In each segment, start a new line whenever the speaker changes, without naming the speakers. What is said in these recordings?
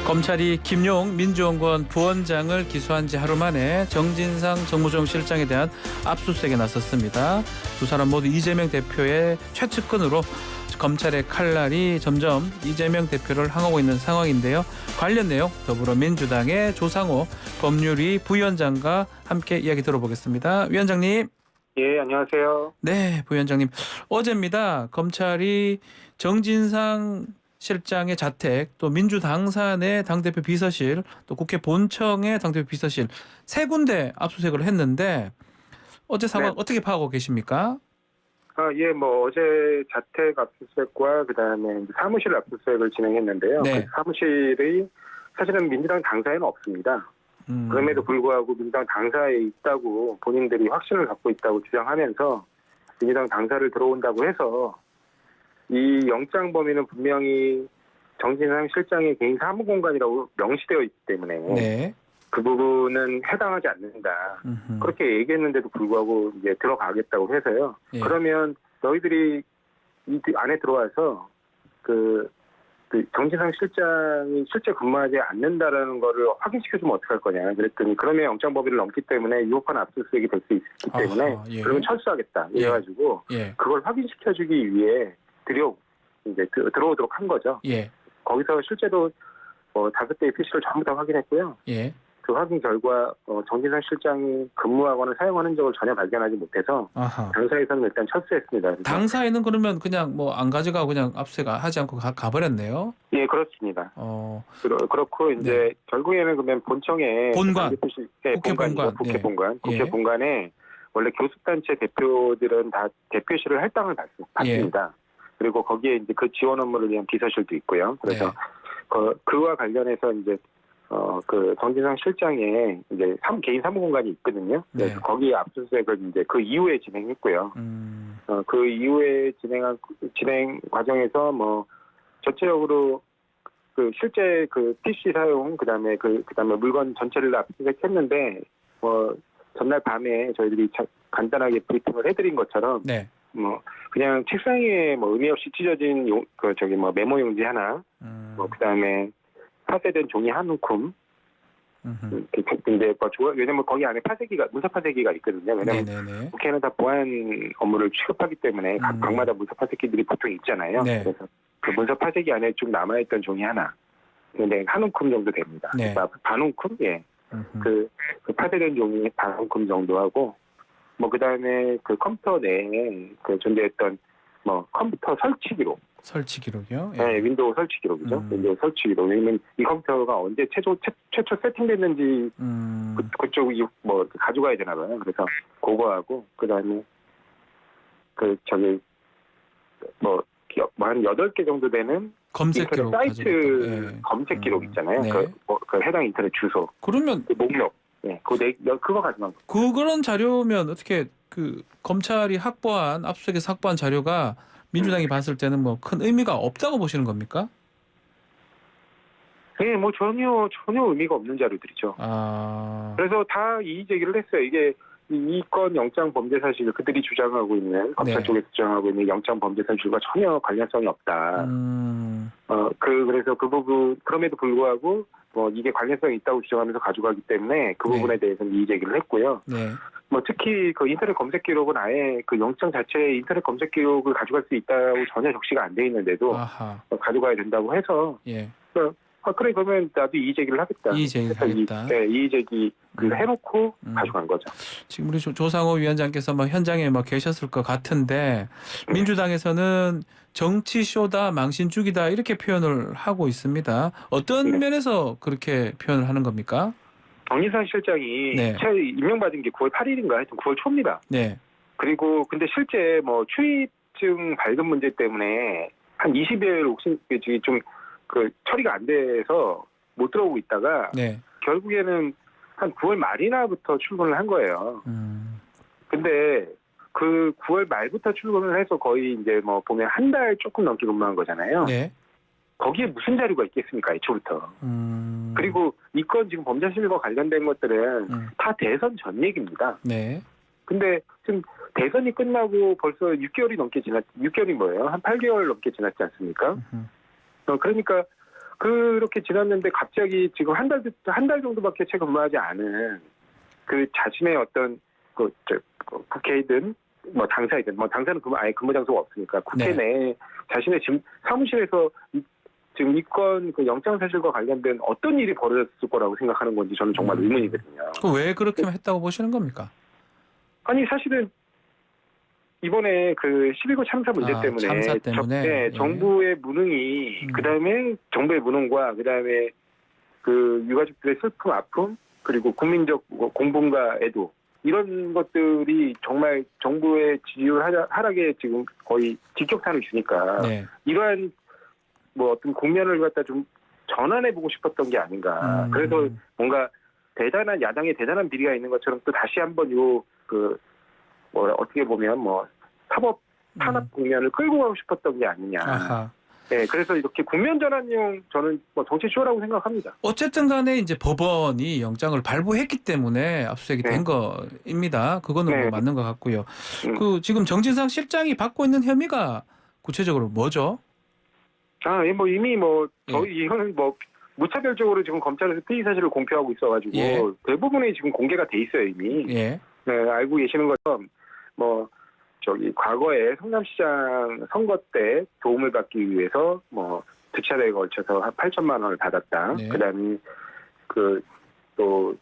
검찰이 김용 민주연구원 부원장을 기소한 지 하루 만에 정진상 정무정 실장에 대한 압수수색에 나섰습니다. 두 사람 모두 이재명 대표의 최측근으로 검찰의 칼날이 점점 이재명 대표를 향하고 있는 상황인데요. 관련 내용 더불어민주당의 조상호 법률위 부위원장과 함께 이야기 들어보겠습니다. 위원장님.
예, 안녕하세요.
네, 부위원장님. 어제입니다. 검찰이 정진상 실장의 자택, 또 민주당사 내 당대표 비서실, 또 국회 본청의 당대표 비서실 세 군데 압수수색을 했는데 어제 상황 어떻게 파악하고 계십니까?
예, 어제 자택 압수수색과 그다음에 사무실 압수수색을 진행했는데요.
네.
그 사무실이 사실은 민주당 당사에는 없습니다. 그럼에도 불구하고 민주당 당사에 있다고 본인들이 확신을 갖고 있다고 주장하면서 민주당 당사를 들어온다고 해서 이 영장 범위는 분명히 정진상 실장의 개인 사무공간이라고 명시되어 있기 때문에
네.
그 부분은 해당하지 않는다. 그렇게 얘기했는데도 불구하고 이제 들어가겠다고 해서요.
예.
그러면 너희들이 이 안에 들어와서 그 정진상 실장이 실제 근무하지 않는다라는 거를 확인시켜주면 어떡할 거냐. 그랬더니 그러면 영장 범위를 넘기 때문에 위법한 압수수색이 될 수 있기 때문에
예.
그러면 철수하겠다. 이래가지고
예.
그걸 확인시켜주기 위해 들어오도록 한 거죠.
예.
거기서 실제로 5대의 PC를 전부 다 확인했고요.
예.
그 확인 결과 정진상 실장이 근무하거나 사용한 흔적을 전혀 발견하지 못해서
아하.
당사에서는 일단 철수했습니다.
당사에는 그러면 그냥 안 가져가고 그냥 압수수색 하지 않고 가버렸네요.
예, 그렇습니다. 그렇고 이제
네.
결국에는 그러면 본청에
본관,
국회 본관, 국회
예.
본관, 국회
예.
본관에 원래 교섭단체 대표들은 다 대표실을 할당을 받습니다. 그리고 거기에 이제 그 지원 업무를 위한 비서실도 있고요. 그래서 그와 관련해서 이제 그 정진상 실장의 이제 개인 사무공간이 있거든요.
네.
그래서 거기 압수수색을 이제 그 이후에 진행했고요. 그 이후에 진행 과정에서 전체적으로 그 실제 그 PC 사용 그다음에 물건 전체를 압수수색했는데 전날 밤에 저희들이 간단하게 브리핑을 해드린 것처럼
네.
그냥 책상에 의미 없이 찢어진 메모 용지 하나, 그다음에 파쇄된 종이 한 움큼. 근데 왜냐면 거기 안에 문서 파쇄기가 있거든요. 왜냐면
네네네.
국회는 다 보안 업무를 취급하기 때문에 각마다 문서 파쇄기들이 보통 있잖아요.
네.
그래서 그 문서 파쇄기 안에 쭉 남아있던 종이 하나. 근데 한 움큼 정도 됩니다.
네.
그러니까 반 움큼, 예. 그 파쇄된 종이 반 움큼 정도 하고, 그다음에 그 컴퓨터 내에 그 존재했던 컴퓨터 설치 기록.
설치 기록이요? 예.
네, 윈도우 설치 기록이죠. 윈도우 설치 기록. 왜냐면 이 컴퓨터가 언제 최초 세팅됐는지 그쪽이 가져가야 되나 봐요. 그래서 그거하고 그다음에 한 8개 정도 되는
검색 기록
사이트 검색 기록 있잖아요.
네.
그 해당 인터넷 주소.
그러면
그 목록. 네, 그거 가져간 거.
그런 자료면 어떻게 그 검찰이 압수수색에서 확보한 자료가 민주당이 봤을 때는 큰 의미가 없다고 보시는 겁니까?
네, 전혀 의미가 없는 자료들이죠. 그래서 다 이의 제기를 했어요. 이게 이 건 영장 범죄 사실 그들이 주장하고 있는 검찰 쪽에서 주장하고 있는 영장 범죄 사실과 전혀 관련성이 없다. 그래서 그 부분 그럼에도 불구하고 이게 관련성이 있다고 주장하면서 가져가기 때문에 그 부분에 대해서는 이의 제기를 했고요.
네.
특히 그 인터넷 검색 기록은 아예 그 영장 자체에 인터넷 검색 기록을 가져갈 수 있다고 전혀 적시가 안 돼 있는데도 가져가야 된다고 해서 그래 그러면 나도 이의 제기를 하겠다.
이의 제기를 하겠다.
이의 제기 해놓고 가져간 거죠.
지금 우리 조상호 위원장께서 현장에 계셨을 것 같은데 민주당에서는 정치쇼다 망신주기다 이렇게 표현을 하고 있습니다. 어떤 면에서 그렇게 표현을 하는 겁니까?
정진상 실장이 임명받은 게 9월 8일인가 하여튼 9월 초입니다.
네.
그리고 근데 실제 출입증 발급 문제 때문에 한 20일 혹시 좀 처리가 안 돼서 못 들어오고 있다가 결국에는 한 9월 말이나부터 출근을 한 거예요. 근데 그 9월 말부터 출근을 해서 거의 이제 보면 한 달 조금 넘게 근무한 거잖아요.
네.
거기에 무슨 자료가 있겠습니까, 애초부터. 그리고 이 건 지금 범죄실과 관련된 것들은 다 대선 전 얘기입니다.
네.
근데 지금 대선이 끝나고 벌써 6개월이 뭐예요? 한 8개월 넘게 지났지 않습니까? 그러니까 그렇게 지났는데 갑자기 지금 한 달 정도밖에 채 근무하지 않은 그 자신의 어떤 국회이든 뭐 당사이든 뭐 당사는 아예 근무 장소가 없으니까 국회 내에 자신의 지금 사무실에서 지금 이건 그 영장 사실과 관련된 어떤 일이 벌어졌을 거라고 생각하는 건지 저는 정말 의문이거든요.
왜 그렇게 했다고 보시는 겁니까?
아니 사실은 이번에 그 12구 참사 문제 때문에,
참사 때문에
정부의 무능이 그다음에 정부의 무능과 그다음에 그 유가족들의 슬픔, 아픔 그리고 국민적 공분과 애도 이런 것들이 정말 정부의 지지율 하락에 지금 거의 직격탄을 주니까 이러한 뭐 어떤 국면을 갖다 좀 전환해보고 싶었던 게 아닌가. 그래서 뭔가 대단한 야당의 대단한 비리가 있는 것처럼 또 다시 한번 어떻게 보면 뭐 사법 탄압 국면을 끌고 가고 싶었던 게 아니냐.
아하.
네, 그래서 이렇게 국면 전환용 저는 뭐 정치 쇼라고 생각합니다.
어쨌든 간에 이제 법원이 영장을 발부했기 때문에 압수수색이 된 거입니다. 그거는 뭐 맞는 것 같고요. 그 지금 정진상 실장이 받고 있는 혐의가 구체적으로 뭐죠?
뭐 이미 뭐 저희 이거는 뭐 무차별적으로 지금 검찰에서 피의 사실을 공표하고 있어가지고 대부분이 지금 공개가 돼 있어요 이미. 네, 알고 계시는 것처럼 뭐 과거에 성남시장 선거 때 도움을 받기 위해서 뭐 두 차례에 걸쳐서 한 8천만 원을 받았다. 그다음에 또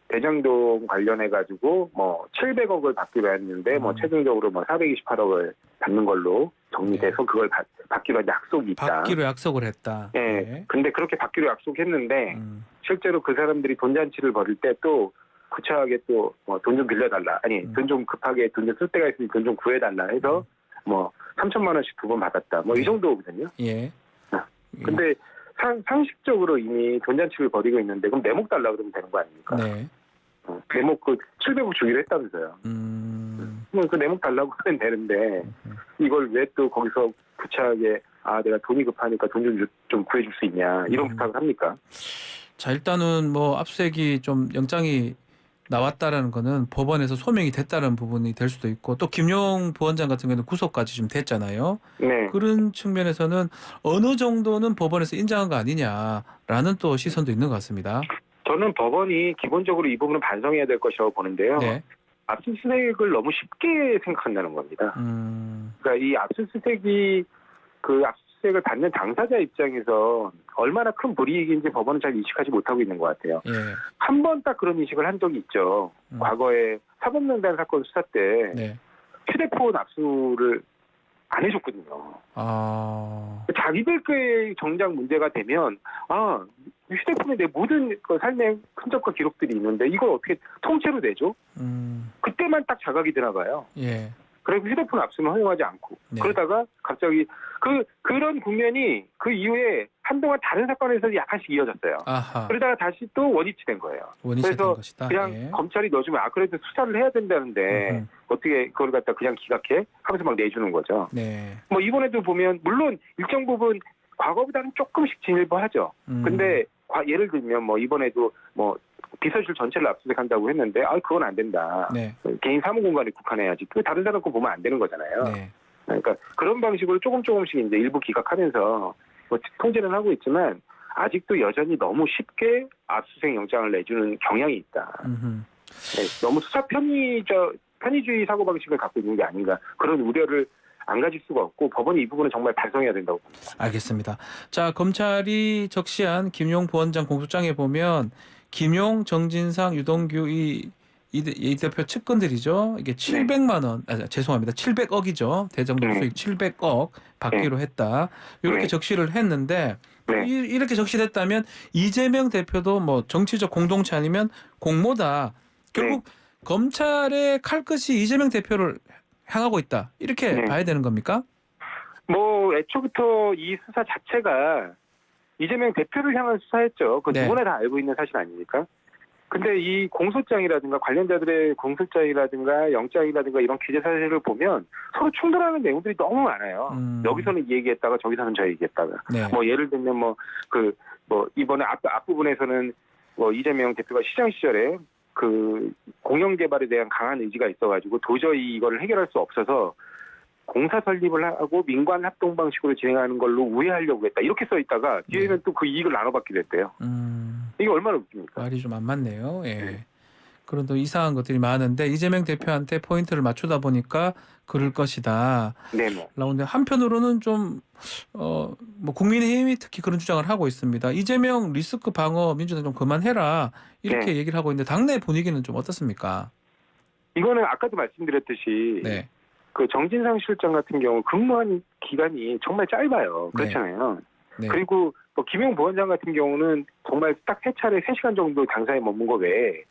대장동 관련해 가지고 뭐 700억을 받기로 했는데 뭐 최종적으로 뭐 428억을 받는 걸로 정리돼서 그걸 받기로 약속이 있다.
받기로 약속을 했다.
근데 그렇게 받기로 약속했는데 실제로 그 사람들이 돈잔치를 벌일 때 또 구차하게 또 뭐 돈 좀 빌려달라. 돈 좀 급하게 돈 좀 쓸 때가 있으니 돈 좀 구해달라 해서 뭐 3천만 원씩 두 번 받았다. 뭐 이 정도거든요. 근데 상식적으로 이미 돈잔치를 벌이고 있는데 그럼 내목 달라 그러면 되는 거 아닙니까? 내목 700억 주기로 했다면서요. 그럼 그 내목 달라고 하면 되는데 이걸 왜 또 거기서 구차하게 내가 돈이 급하니까 돈 좀 구해줄 수 있냐 이런 부탁을 합니까?
자, 일단은 뭐 압수수색이 좀 영장이 나왔다라는 거는 법원에서 소명이 됐다는 부분이 될 수도 있고 또 김용 부원장 같은 경우는 구속까지 좀 됐잖아요. 그런 측면에서는 어느 정도는 법원에서 인정한 거 아니냐라는 또 시선도 있는 것 같습니다. 저는
법원이 기본적으로 이 부분은 반성해야 될 것이라고 보는데요. 압수수색을 너무 쉽게 생각한다는 겁니다. 그러니까 이 압수수색이 압수수색을 받는 당사자 입장에서 얼마나 큰 불이익인지 법원은 잘 인식하지 못하고 있는 것 같아요. 한 번 딱 그런 인식을 한 적이 있죠. 과거에 사법농단 사건 수사 때 휴대폰 압수를 안 해줬거든요. 자기들의 정작 문제가 되면 휴대폰에 내 모든 삶의 흔적과 기록들이 있는데 이걸 어떻게 통째로 내죠? 그때만 딱 자각이 드나 봐요. 그리고 휴대폰 압수는 허용하지 않고 그러다가 갑자기 그런 국면이 그 이후에 한동안 다른 사건에서 약간씩 이어졌어요. 그러다가 다시 또 원위치된 거예요. 그래서 그냥 검찰이 넣어주면 그래도 수사를 해야 된다는데 어떻게 그걸 갖다 그냥 기각해? 하면서 막 내주는 거죠. 뭐 이번에도 보면 물론 일정 부분 과거보다는 조금씩 진일보하죠. 근데 예를 들면 뭐 이번에도 뭐 비서실 전체를 압수수색한다고 했는데 그건 안 된다. 개인 사무공간에 국한해야지. 그 다른 사람 거 보면 안 되는 거잖아요. 그러니까 그런 방식으로 조금씩 이제 일부 기각하면서 뭐 통제는 하고 있지만 아직도 여전히 너무 쉽게 압수수색 영장을 내주는 경향이 있다. 너무 수사 편의주의 사고방식을 갖고 있는 게 아닌가 그런 우려를 안 가질 수가 없고 법원이 이 부분은 정말 반성해야 된다고 봅니다. 알겠습니다.
자, 검찰이 적시한 김용 부원장 공소장에 보면 김용, 정진상, 유동규 이 대표 측근들이죠. 이게 700만 원, 죄송합니다. 700억이죠. 대장동 수익 700억 받기로 했다. 이렇게 적시를 했는데 이렇게 적시됐다면 이재명 대표도 뭐 정치적 공동체 아니면 공모다. 결국 검찰의 칼끝이 이재명 대표를 향하고 있다. 이렇게 봐야 되는 겁니까?
뭐 애초부터 이 수사 자체가 이재명 대표를 향한 수사였죠. 그건 누구나 다 알고 있는 사실 아닙니까? 근데 이 공소장이라든가 관련자들의 공소장이라든가 영장이라든가 이런 기재 사실을 보면 서로 충돌하는 내용들이 너무 많아요. 여기서는 이 얘기했다가 저기서는 저 얘기했다가. 뭐 예를 들면 뭐 이번에 앞부분에서는 뭐 이재명 대표가 시장 시절에 그 공영 개발에 대한 강한 의지가 있어가지고 도저히 이거를 해결할 수 없어서 공사 설립을 하고 민관 합동 방식으로 진행하는 걸로 우회하려고 했다. 이렇게 써 있다가 뒤에는 또 그 이익을 나눠받기로 했대요. 이게 얼마나 웃깁니까?
말이 좀 안 맞네요. 예.
네.
그런 또 이상한 것들이 많은데 이재명 대표한테 포인트를 맞추다 보니까 그럴 것이다.
네네.
나오는데 한편으로는 좀 뭐 국민의힘이 특히 그런 주장을 하고 있습니다. 이재명 리스크 방어 민주당 좀 그만해라 이렇게
네.
얘기를 하고 있는데 당내 분위기는 좀 어떻습니까?
이거는 아까도 말씀드렸듯이
네.
그 정진상 실장 같은 경우 근무한 기간이 정말 짧아요. 그렇잖아요.
네.
그리고 뭐 김용 부원장 같은 경우는 정말 딱 회차례 3시간 정도 당사에 머문 거 외에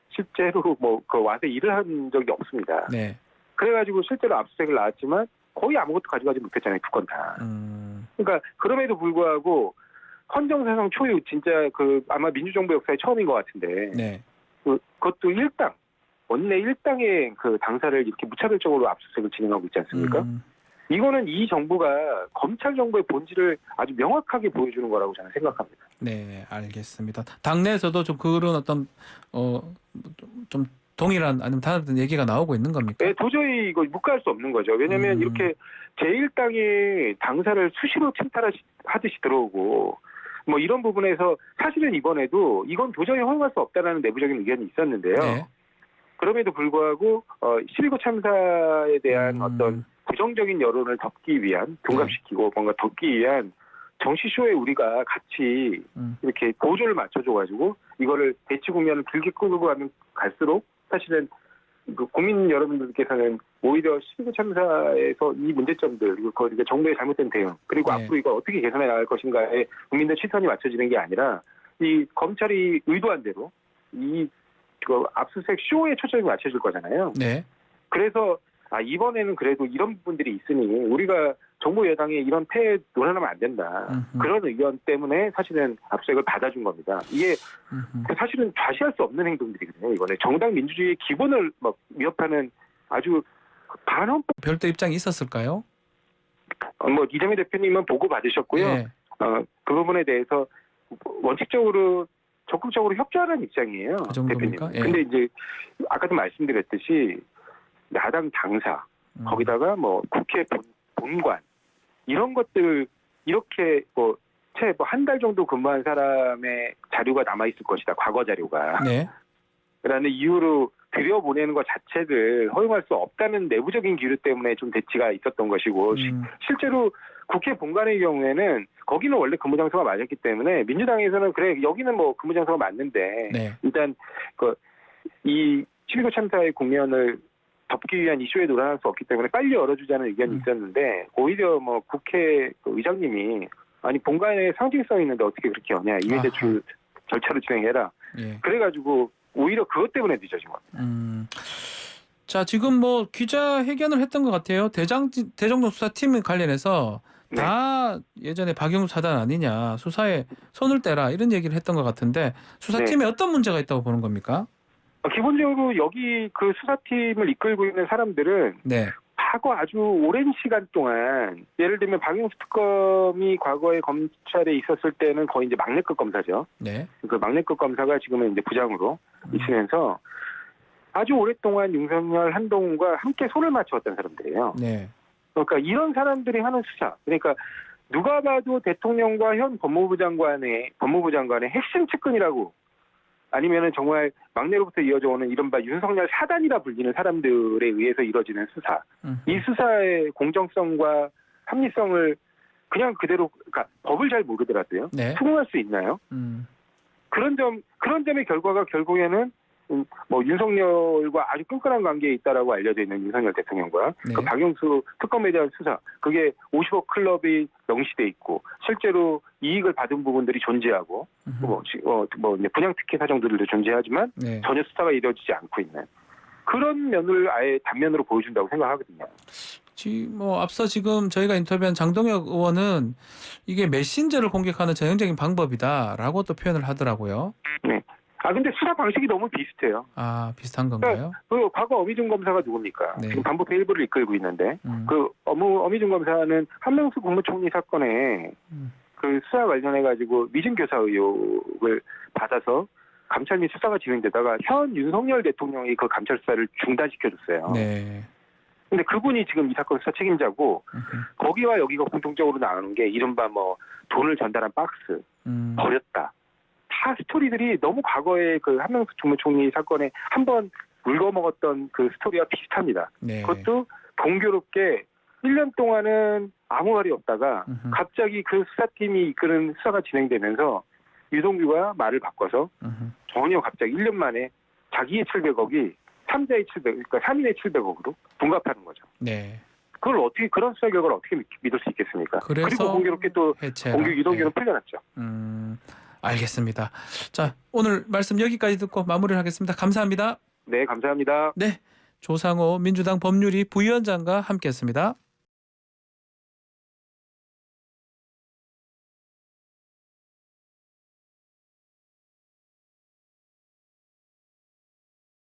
실제로 뭐 그 와서 일을 한 적이 없습니다.
네.
그래가지고 실제로 압수수색을 나왔지만 거의 아무것도 가져가지 못했잖아요. 두 건 다. 그러니까 그럼에도 불구하고 헌정사상 초유 진짜 그 아마 민주정부 역사에 처음인 것 같은데
네.
그것도 일당 원내 일당의 그 당사를 이렇게 무차별적으로 압수수색을 진행하고 있지 않습니까? 이거는 이 정부가 검찰 정부의 본질을 아주 명확하게 보여주는 거라고 저는 생각합니다.
네, 알겠습니다. 당내에서도 좀 그런 어떤 좀 동일한 아니면 다른 얘기가 나오고 있는 겁니까?
네, 도저히 이거 묵과할 수 없는 거죠. 왜냐하면 이렇게 제1당의 당사를 수시로 침탈하듯이 들어오고 뭐 이런 부분에서 사실은 이번에도 이건 도저히 허용할 수 없다라는 내부적인 의견이 있었는데요. 네. 그럼에도 불구하고 12구 참사에 대한 어떤 부정적인 여론을 덮기 위한 둔갑시키고 뭔가 덮기 위한 정치쇼에 우리가 같이 이렇게 보조를 맞춰줘가지고 이거를 대치 국면을 길게 끌고 가면 갈수록 사실은 그 국민 여러분들께서는 오히려 12구 참사에서 이 문제점들 그리고 정부의 잘못된 대응 그리고 앞으로 이걸 어떻게 개선해 나갈 것인가에 국민들 시선이 맞춰지는 게 아니라 이 검찰이 의도한 대로 이 압수수색 쇼에 초점이 맞춰질 거잖아요. 네. 그래서 이번에는 그래도 이런 부분들이 있으니 우리가 정부 여당의 이런 폐에 논하면 안 된다. 그런 의견 때문에 사실은 압수수색을 받아준 겁니다. 이게 사실은 좌시할 수 없는 행동들이거든요. 이번에 정당 민주주의의 기본을 막 위협하는 아주 반헌법.
별도 입장이 있었을까요?
뭐 이재명 대표님은 보고 받으셨고요. 네. 그 부분에 대해서 원칙적으로 적극적으로 협조하는 입장이에요.
그 정도입니까?
대표님. 근데 이제 아까도 말씀드렸듯이 야당 당사 거기다가 뭐 국회 본관 이런 것들 이렇게 뭐 채 한 달 정도 근무한 사람의 자료가 남아 있을 것이다. 과거 자료가. 네. 라는 이유로 들여보내는 것 자체를 허용할 수 없다는 내부적인 기류 때문에 좀 대치가 있었던 것이고 실제로 국회 본관의 경우에는 거기는 원래 근무장소가 맞았기 때문에 민주당에서는 그래 여기는 뭐 근무장소가 맞는데 네. 일단 이 12구 참사의 국면을 덮기 위한 이슈에 놀아날 수 없기 때문에 빨리 열어주자는 의견이 있었는데 오히려 뭐 국회 의장님이 아니 본관에 상징성 있는데 어떻게 그렇게 여냐 이의 제출 절차를 진행해라. 예. 그래가지고 오히려 그것 때문에 늦어진 겁니다.
자 지금 뭐 기자회견을 했던 것 같아요. 대정동 수사팀 관련해서 네. 다 예전에 박영수 사단 아니냐 수사에 손을 떼라 이런 얘기를 했던 것 같은데 수사팀에 네. 어떤 문제가 있다고 보는 겁니까?
기본적으로 여기 그 수사팀을 이끌고 있는 사람들은 네. 과거 아주 오랜 시간 동안 예를 들면 박영수 특검이 과거에 검찰에 있었을 때는 거의 이제 막내급 검사죠. 네. 그 막내급 검사가 지금은 이제 부장으로 있으면서 아주 오랫동안 윤석열, 한동훈과 함께 손을 맞춰왔던 사람들이에요. 네. 그러니까 이런 사람들이 하는 수사, 그러니까 누가 봐도 대통령과 현 법무부 장관의 핵심 측근이라고 아니면은 정말 막내로부터 이어져 오는 이른바 윤석열 사단이라 불리는 사람들에 의해서 이루어지는 수사. 이 수사의 공정성과 합리성을 그냥 그대로, 그러니까 법을 잘 모르더라도요. 네. 수긍할 수 있나요? 그런 점의 결과가 결국에는 뭐 윤석열과 아주 끈끈한 관계에 있다라고 알려져 있는 윤석열 대통령과 네. 그 박영수 특검에 대한 수사, 그게 50억 클럽이 명시돼 있고 실제로 이익을 받은 부분들이 존재하고 뭐 분양 특혜 사정들도 존재하지만 네. 전혀 수사가 이루어지지 않고 있는 그런 면을 아예 단면으로 보여준다고 생각하거든요.
뭐 앞서 지금 저희가 인터뷰한 장동혁 의원은 이게 메신저를 공격하는 전형적인 방법이다라고 또 표현을 하더라고요. 네. 근데 수사 방식이 너무 비슷해요. 비슷한 건가요?
그러니까 과거 어미준 검사가 누굽니까? 네. 지금 반부패 일부를 이끌고 있는데 어미준 검사는 한명수 국무총리 사건에 그 수사 관련해가지고 위증교사 의혹을 받아서 감찰 및 수사가 진행되다가 현 윤석열 대통령이 그 감찰 수사를 중단시켜줬어요. 네. 근데 그분이 지금 이 사건 수사 책임자고 거기와 여기가 공통적으로 나오는 게 이른바 뭐 돈을 전달한 박스 버렸다. 다 스토리들이 너무 과거의 그 한명숙 국무총리 사건에 한번 물거먹었던 그 스토리와 비슷합니다.
네.
그것도 공교롭게 1년 동안은 아무 말이 없다가 갑자기 그 수사팀이 이끄는 수사가 진행되면서 유동규가 말을 바꿔서 전혀 갑자기 1년 만에 자기의 700억이 3자의 700억, 그러니까 3인의 700억으로 분갑하는 거죠.
네.
그걸 어떻게 그런 수사 결과를 어떻게 믿을 수 있겠습니까? 그리고 공교롭게 또 공교 유동규는 풀려났죠.
알겠습니다. 자, 오늘 말씀 여기까지 듣고 마무리를 하겠습니다. 감사합니다.
네, 감사합니다.
네, 조상호 민주당 법률위 부위원장과 함께했습니다.